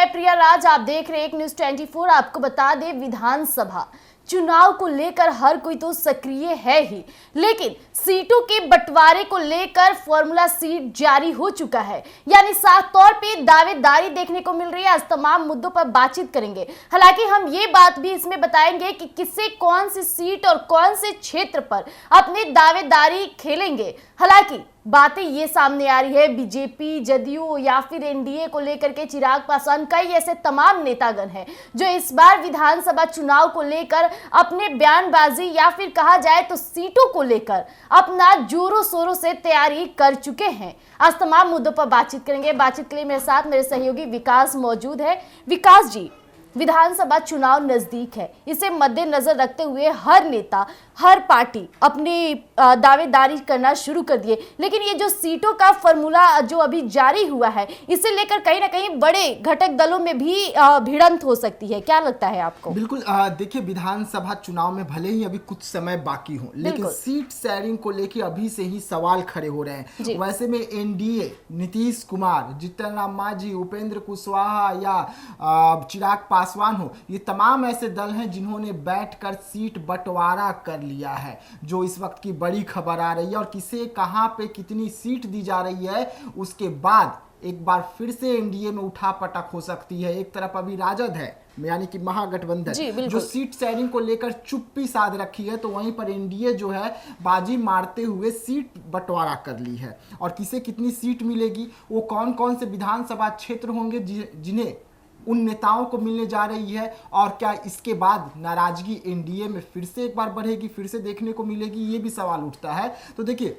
मैं प्रिया राज, आप देख रहे हैं एक न्यूज़ 24। आपको बता दें, विधानसभा चुनाव को लेकर हर कोई तो सक्रिय है ही, लेकिन सीटों के बंटवारे को लेकर फॉर्मूला सीट जारी हो चुका है। यानी साफ तौर पे दावेदारी देखने को मिल रही है। आज तमाम मुद्दों पर बातचीत करेंगे। हालांकि हम ये बात भी इसमें बताएंगे कि किससे कौन सी सीट और कौन से क्षेत्र पर अपनी दावेदारी खेलेंगे। हालांकि बातें ये सामने आ रही है, बीजेपी, जदयू या फिर एनडीए को लेकर के चिराग पासवान, कई ऐसे तमाम नेतागण हैं जो इस बार विधानसभा चुनाव को लेकर अपने बयानबाजी या फिर कहा जाए तो सीटों को लेकर अपना जोरों शोरों से तैयारी कर चुके हैं। आज तमाम मुद्दों पर बातचीत करेंगे। बातचीत के लिए मेरे साथ मेरे सहयोगी विकास मौजूद है। विकास जी, विधानसभा चुनाव नजदीक है, इसे मद्देनजर रखते हुए हर नेता, हर पार्टी अपनी दावेदारी करना शुरू कर दिए, लेकिन ये जो सीटों का फॉर्मूला जो अभी जारी हुआ है, इसे लेकर कहीं ना कहीं बड़े घटक दलों में भी भिड़ंत हो सकती है। क्या लगता है आपको? बिल्कुल, देखिए, विधानसभा चुनाव में भले ही अभी कुछ समय बाकी हो, लेकिन सीट शेयरिंग को लेकर अभी से ही सवाल खड़े हो रहे हैं। वैसे में एनडीए, नीतीश कुमार, जीतन राम मांझी, उपेंद्र कुशवाहा या चिराग पासवान हो, ये तमाम ऐसे दल हैं जिन्होंने बैठकर सीट बंटवारा कर लिया है, जो इस वक्त की बड़ी खबर आ रही है। और किसे कहां पे कितनी सीट दी जा रही है, उसके बाद एक बार फिर से एनडीए में उठापटक हो सकती है। एक तरफ अभी राजद है, यानी कि महागठबंधन, जो सीट शेयरिंग को लेकर चुप्पी साध रखी है, तो वहीं पर एनडीए जो है बाजी मारते हुए सीट बंटवारा कर ली है। और किसे कितनी सीट मिलेगी, वो कौन कौन से विधानसभा क्षेत्र होंगे जिन्हें उन नेताओं को मिलने जा रही है, और क्या इसके बाद नाराजगी एनडीए में फिर से एक बार बढ़ेगी, फिर से देखने को मिलेगी, ये भी सवाल उठता है। तो देखिए,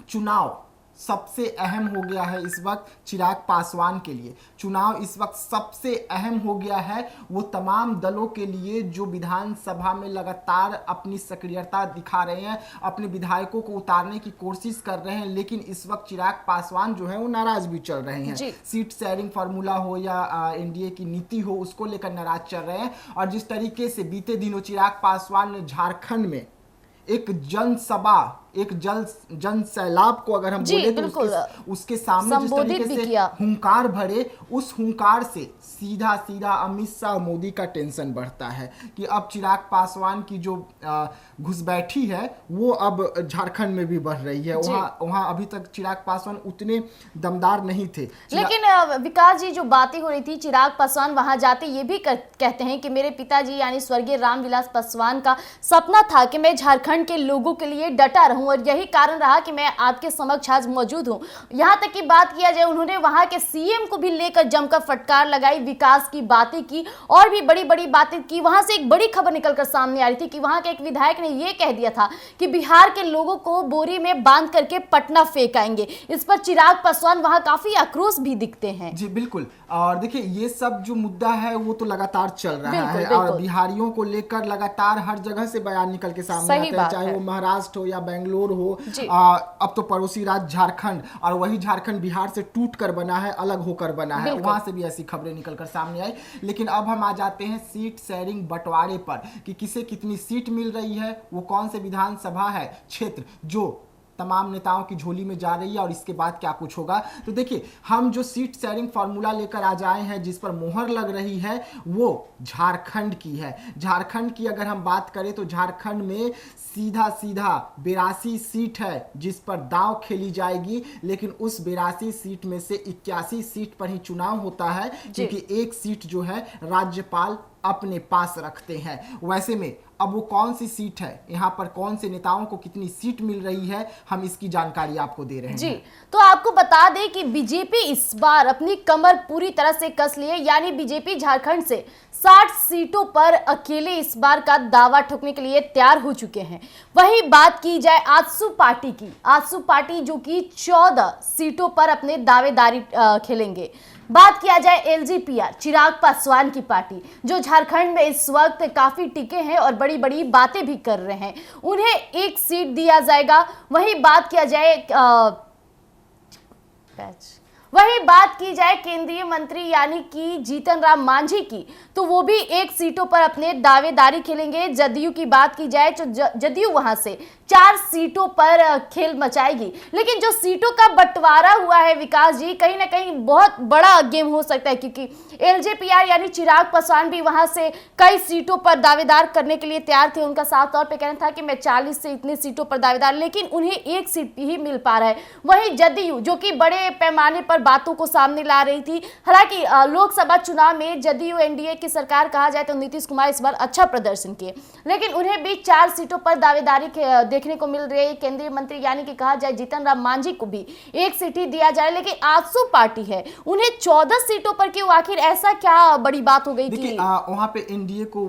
चुनाव सबसे अहम हो गया है इस वक्त चिराग पासवान के लिए। चुनाव इस वक्त सबसे अहम हो गया है वो तमाम दलों के लिए जो विधानसभा में लगातार अपनी सक्रियता दिखा रहे हैं, अपने विधायकों को उतारने की कोशिश कर रहे हैं, लेकिन इस वक्त चिराग पासवान जो है वो नाराज भी चल रहे हैं। सीट शेयरिंग फार्मूला हो या एनडीए की नीति हो, उसको लेकर नाराज चल रहे हैं। और जिस तरीके से बीते दिनों चिराग पासवान ने झारखंड में एक जनसभा, एक जन सैलाब को अगर हम बोले तो उसके सामने जिस तरीके से हुंकार भरे, उस हुंकार से सीधा सीधा अमित शाह, मोदी का टेंशन बढ़ता है कि अब चिराग पासवान की जो घुसपैठी है वो अब झारखंड में भी बढ़ रही है। वहाँ अभी तक चिराग पासवान उतने दमदार नहीं थे। लेकिन विकास जी, जो बातें हो रही थी, चिराग पासवान वहां जाते ये भी कहते हैं कि मेरे पिताजी यानी स्वर्गीय रामविलास पासवान का सपना था कि मैं झारखंड के लोगों के लिए डटा रहूं, और यही कारण रहा कि मैं आपके समक्ष आज मौजूद हूं। यहां तक की बात किया जाए, उन्होंने वहां के सीएम को भी लेकर जमकर फटकार लगाई, विकास की बातें की और भी बड़ी बड़ी बातें की। वहां से एक बड़ी खबर निकलकर सामने आ रही थी कि वहां के एक विधायक ने यह कह दिया था कि बिहार के लोगों को बोरी में बांध करके पटना फेंक आएंगे। इस पर चिराग पासवान वहां काफी आक्रोश भी दिखते हैं। जी बिल्कुल, और देखिए, ये सब जो मुद्दा है वो तो लगातार चल रहा है, और बिहारियों को लेकर लगातार हर जगह से बयान निकल के सामने आता है, चाहे वो महाराष्ट्र हो या बेंगलोर हो। अब तो पड़ोसी राज्य झारखंड, और वही झारखंड बिहार से टूट कर बना है, अलग होकर बना है, वहां से भी ऐसी खबरें निकलकर सामने आई। लेकिन अब हम आ जाते हैं सीट शेयरिंग बंटवारे पर कि किसे कितनी सीट मिल रही है, वो कौन से विधानसभा है क्षेत्र जो तमाम नेताओं की झोली में जा रही है, और इसके बाद क्या कुछ होगा। तो देखिए, हम जो सीट शेयरिंग फार्मूला लेकर आ जाए हैं, जिस पर मोहर लग रही है, वो झारखंड की है। झारखंड की अगर हम बात करें तो झारखंड में सीधा 82 सीट है जिस पर दांव खेली जाएगी, लेकिन उस 82 सीट में से 81 सीट पर ही चुनाव होता है, क्योंकि एक सीट जो है राज्यपाल अपने पास रखते हैं। वैसे में अब वो कौन सी सीट है, यहाँ पर कौन से नेताओं को कितनी सीट मिल रही है, हम इसकी जानकारी आपको दे रहे हैं। जी, तो आपको बता दें कि बीजेपी इस बार अपनी कमर पूरी तरह से कस लिए, यानी बीजेपी झारखंड से 60 सीटों पर अकेले इस बार का दावा ठोकने के लिए तैयार हो चुके हैं। वही बात की जाए आजसू पार्टी की, आजसू पार्टी जो कि 14 सीटों पर अपने दावेदारी खेलेंगे। बात किया जाए एलजेपीआर, चिराग पासवान की पार्टी, जो झारखंड में इस वक्त काफी टिके हैं और बड़ी बड़ी बातें भी कर रहे हैं, उन्हें एक सीट दिया जाएगा। वहीं बात किया जाए वही बात की जाए केंद्रीय मंत्री यानी कि जीतन राम मांझी की, तो वो भी एक सीटों पर अपने दावेदारी खेलेंगे। जदयू की बात की जाए तो जदयू वहां से 4 सीटों पर खेल मचाएगी। लेकिन जो सीटों का बंटवारा हुआ है विकास जी, कहीं ना कहीं बहुत बड़ा गेम हो सकता है, क्योंकि एलजेपीआर यानी चिराग पासवान भी वहां से कई सीटों पर दावेदार करने के लिए तैयार थे। उनका साफ तौर पर कहना था कि मैं 40 से इतनी सीटों पर दावेदार, लेकिन उन्हें एक सीट ही मिल पा रहा है। वहीं जदयू जो कि बड़े पैमाने पर बातों को सामने ला रही थी, हालांकि लोकसभा चुनाव में जदयू एनडीए की सरकार कहा जाए तो नीतीश कुमार इस बार अच्छा प्रदर्शन किए, लेकिन उन्हें भी 4 सीटों पर दावेदारी देखने को मिल रही है। केंद्रीय मंत्री यानी कि कहा जाए जीतन राम मांझी को भी एक सीट ही दिया जाए, लेकिन आजसू पार्टी है उन्हें 14 सीटों पर क्यों? आखिर ऐसा क्या बड़ी बात हो गई थी? वहां पे एनडीए को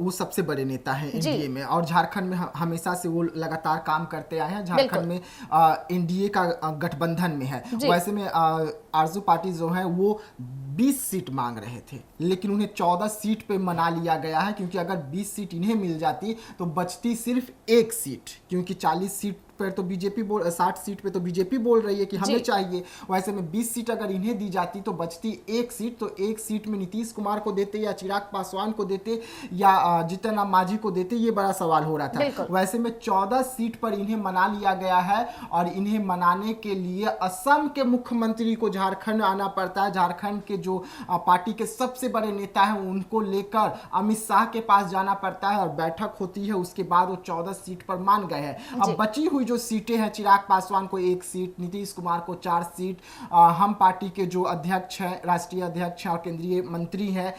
वो सबसे बड़े नेता हैं एनडीए में, और झारखंड में हमेशा से वो लगातार काम करते आए हैं। झारखंड में एनडीए का गठबंधन में है। वैसे में आरजू पार्टी जो है वो 20 सीट मांग रहे थे, लेकिन उन्हें 14 सीट पे मना लिया गया है, क्योंकि अगर 20 सीट इन्हें मिल जाती तो बचती सिर्फ एक सीट, क्योंकि 40 सीट पर तो बीजेपी 60 सीट पे तो बीजेपी बोल रही है कि हमें चाहिए। वैसे में 20 सीट अगर इन्हें दी जाती तो बचती एक सीट, तो एक सीट में नीतीश कुमार को देते या चिराग पासवान को देते या जीतन राम मांझी को देते, ये बड़ा सवाल हो रहा था। वैसे में 14 सीट पर इन्हें मना लिया गया है, और इन्हें मनाने के लिए असम के मुख्यमंत्री को झारखंड आना पड़ता है। झारखंड के जो पार्टी के सबसे बड़े नेता हैं उनको लेकर अमित शाह के पास जाना पड़ता है, और बैठक होती है। उसके बाद वो 14 सीट पर मान गए हैं। अब बची हुई जो सीटें हैं, चिराग पासवान को 1 सीट, नीतीश कुमार को 4 सीट, हम पार्टी के जो अध्यक्ष हैं, राष्ट्रीय अध्यक्ष हैं और केंद्रीय मंत्री हैं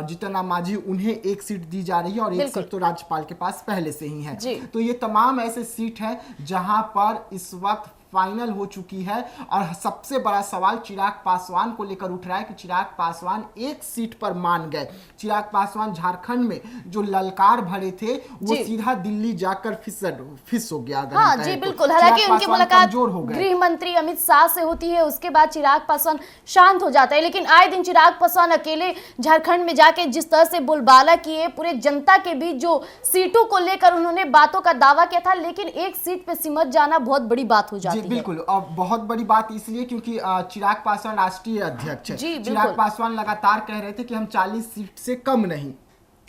जीतन राम मांझी, उन्हें 1 सीट दी जा रही है, और 1 सीट तो राज्यपाल के पास पहले से ही है। तो ये तमाम ऐसे सीट हैं जहां पर इस वक्त फाइनल हो चुकी है, और सबसे बड़ा सवाल चिराग पासवान को लेकर उठ रहा है कि चिराग पासवान 1 सीट पर मान गए। चिराग पासवान झारखंड में जो ललकार भरे थे वो सीधा दिल्ली जाकर फिस हो गया। हाँ जी बिल्कुल, हालांकि उनकी मुलाकात गृह मंत्री अमित शाह से होती है, उसके बाद चिराग पासवान शांत हो जाता है। लेकिन आए दिन चिराग पासवान अकेले झारखंड में जाके जिस तरह से बोलबाला किए, पूरे जनता के बीच जो सीटों को लेकर उन्होंने बातों का दावा किया था, लेकिन एक सीट पे सिमट जाना बहुत बड़ी बात हो जाती है। बिल्कुल, और बहुत बड़ी बात इसलिए क्योंकि चिराग पासवान राष्ट्रीय अध्यक्ष है। चिराग पासवान लगातार कह रहे थे कि हम 40 सीट से कम नहीं।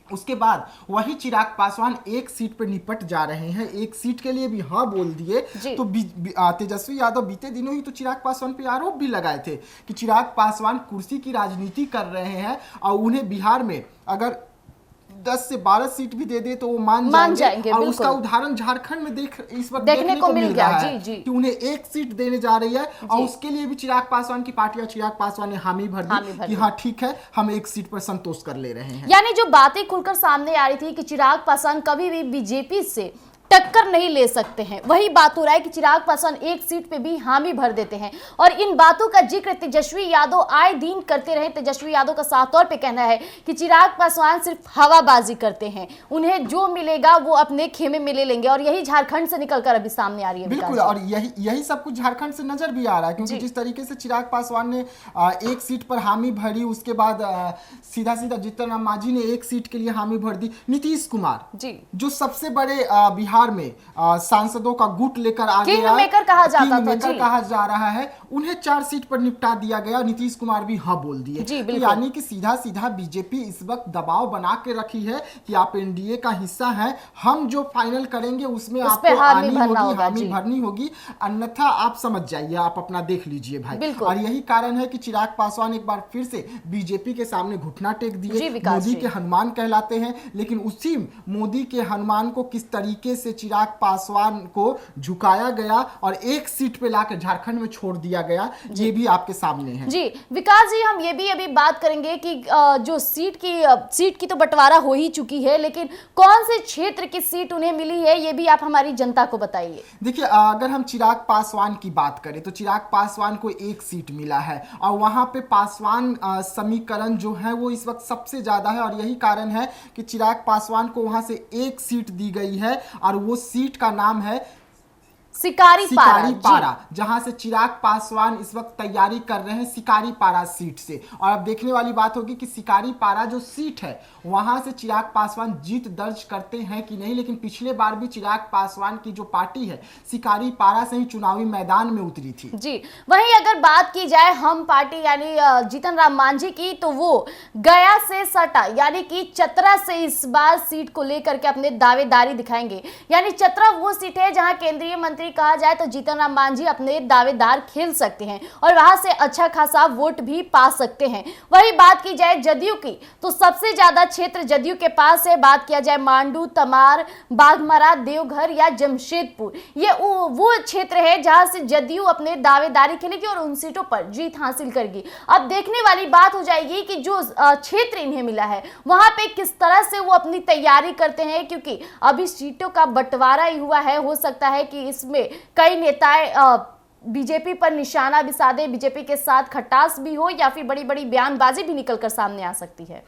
उसके बाद वही चिराग पासवान 1 सीट पर निपट जा रहे हैं, 1 सीट के लिए भी हाँ बोल दिए। तो तेजस्वी यादव बीते दिनों ही तो चिराग पासवान पे आरोप भी लगाए थे कि चिराग पासवान कुर्सी की राजनीति कर रहे हैं, और उन्हें बिहार में अगर 10 से 12 सीट भी दे दे तो वो मान जाएंगे। और उसका उदाहरण झारखंड में इस वक्त देखने को मिल गया है कि उन्हें 1 सीट देने जा रही है, और उसके लिए भी चिराग पासवान की पार्टी और चिराग पासवान ने हामी भर दी कि हाँ ठीक है, हम 1 सीट पर संतोष कर ले रहे हैं। यानी जो बातें खुलकर सामने आ रही थी कि चिराग पासवान कभी भी बीजेपी से टक्कर नहीं ले सकते हैं, वही बात हो रहा है कि चिराग पासवान 1 सीट पे भी हामी भर देते हैं। और इन बातों का जिक्र तेजस्वी यादव आए दिन करते रहे। तेजस्वी यादव का साफ तौर पे कहना है कि चिराग पासवान सिर्फ हवाबाजी करते हैं, उन्हें जो मिलेगा वो अपने खेमे में ले लेंगे, और यही झारखंड से निकलकर अभी सामने आ रही है। बिल्कुल, और यही सब कुछ झारखंड से नजर भी आ रहा है, क्योंकि जिस तरीके से चिराग पासवान ने 1 सीट पर हामी भरी, उसके बाद सीधा जीतन राम मांझी ने 1 सीट के लिए हामी भर दी। नीतीश कुमार जो सबसे बड़े बिहार में सांसदों का गुट लेकर आ गया, मेकर कहा जा रहा है, उन्हें 4 सीट पर निपटा दिया गया। नीतीश कुमार भी हाँ बोल दिए। तो यानी कि सीधा बीजेपी इस वक्त दबाव बना के रखी है कि आप एनडीए का हिस्सा हैं, हम जो फाइनल करेंगे उसमें आपको हामी भरनी होगी, अन्यथा आप समझ जाइए, आप अपना देख लीजिए भाई। और यही कारण है कि चिराग पासवान एक बार फिर से बीजेपी के सामने घुटना टेक दिए। मोदी के हनुमान कहलाते हैं, लेकिन उसी मोदी के हनुमान को किस तरीके से चिराग पासवान को झुकाया गया और 1 सीट पे लाकर झारखंड में छोड़ दिया गया, ये भी आपके सामने है। जी विकास जी, हम ये भी अभी बात करेंगे कि जो सीट की तो बंटवारा हो ही चुकी है, लेकिन कौन से क्षेत्र की सीट उन्हें मिली है, ये भी आप हमारी जनता को बताइए। देखिए, अगर हम चिराग पासवान की बात करें तो चिराग पासवान को 1 सीट मिला है, और वहां पे पासवान समीकरण जो है वो इस वक्त सबसे ज्यादा है, और यही कारण है कि चिराग पासवान को वहां से 1 सीट दी गई है, और वो सीट का नाम है सिकारी पारा, जहां से चिराग पासवान इस वक्त तैयारी कर रहे हैं सिकारी पारा सीट से। और अब देखने वाली बात होगी कि सिकारी पारा जो सीट है वहां से चिराग पासवान जीत दर्ज करते हैं कि नहीं। लेकिन पिछले बार भी चिराग पासवान की जो पार्टी है सिकारी पारा से ही चुनावी मैदान में उतरी थी। जी, वहीं अगर बात की जाए हम पार्टी यानी जीतन राम मांझी की, तो वो गया से सटा यानी कि चतरा से इस बार सीट को लेकर के अपने दावेदारी दिखाएंगे। यानी चतरा वो सीट है जहां केंद्रीय मंत्री कहा जाए तो जीतन राम मांझी अपने दावेदार खेल सकते हैं और वहां से अच्छा खासा वोट भी पा सकते हैं। वही बात की जाए जदयू की, तो सबसे ज्यादा क्षेत्र जदयू के पास है। बात किया जाए मांडू, तमार, बाघमरा, देवघर या जमशेदपुर, ये वो क्षेत्र है जहां से जदयू अपने दावेदारी खेलेगी और उन सीटों पर जीत हासिल करेगी। अब देखने वाली बात हो जाएगी कि जो क्षेत्र इन्हें मिला है वहां पे किस तरह से वो अपनी तैयारी करते हैं, क्योंकि अभी सीटों का बंटवारा ही हुआ है। हो सकता है कि इसमें कई नेताएं बीजेपी पर निशाना भी साधे, बीजेपी के साथ खटास भी हो या फिर बड़ी बड़ी बयानबाजी भी निकलकर सामने आ सकती है।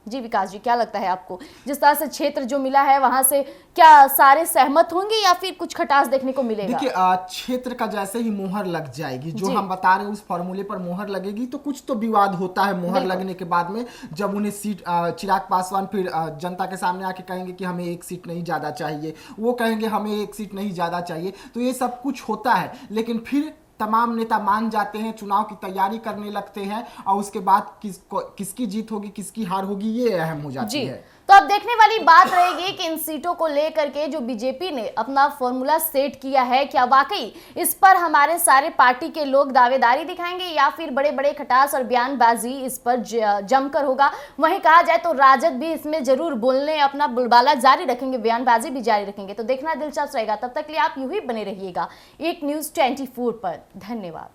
जी विकास जी, क्या लगता है आपको, जिस तरह से क्षेत्र जो मिला है वहां से क्या सारे सहमत होंगे या फिर कुछ खटास देखने को मिलेगा? देखिए, क्षेत्र का जैसे ही मोहर लग जाएगी, जो हम बता रहे हैं उस फॉर्मूले पर मोहर लगेगी तो कुछ तो विवाद होता है मोहर लगने के बाद में। जब उन्हें सीट चिराग पासवान फिर जनता के सामने आके कहेंगे कि हमें एक सीट नहीं ज्यादा चाहिए, वो कहेंगे हमें एक सीट नहीं ज्यादा चाहिए, तो ये सब कुछ होता है। लेकिन फिर तमाम नेता मान जाते हैं, चुनाव की तैयारी करने लगते हैं और उसके बाद किसकी जीत होगी किसकी हार होगी ये अहम हो जाती है। तो अब देखने वाली बात रहेगी कि इन सीटों को लेकर के जो बीजेपी ने अपना फॉर्मूला सेट किया है, क्या वाकई इस पर हमारे सारे पार्टी के लोग दावेदारी दिखाएंगे या फिर बड़े बड़े खटास और बयानबाजी इस पर जमकर होगा। वहीं कहा जाए तो राजद भी इसमें जरूर बोलने अपना बुलबाला जारी रखेंगे, बयानबाजी भी जारी रखेंगे। तो देखना दिलचस्प रहेगा। तब तक के लिए आप यूं ही बने रहिएगा एक न्यूज़ 24 पर। धन्यवाद।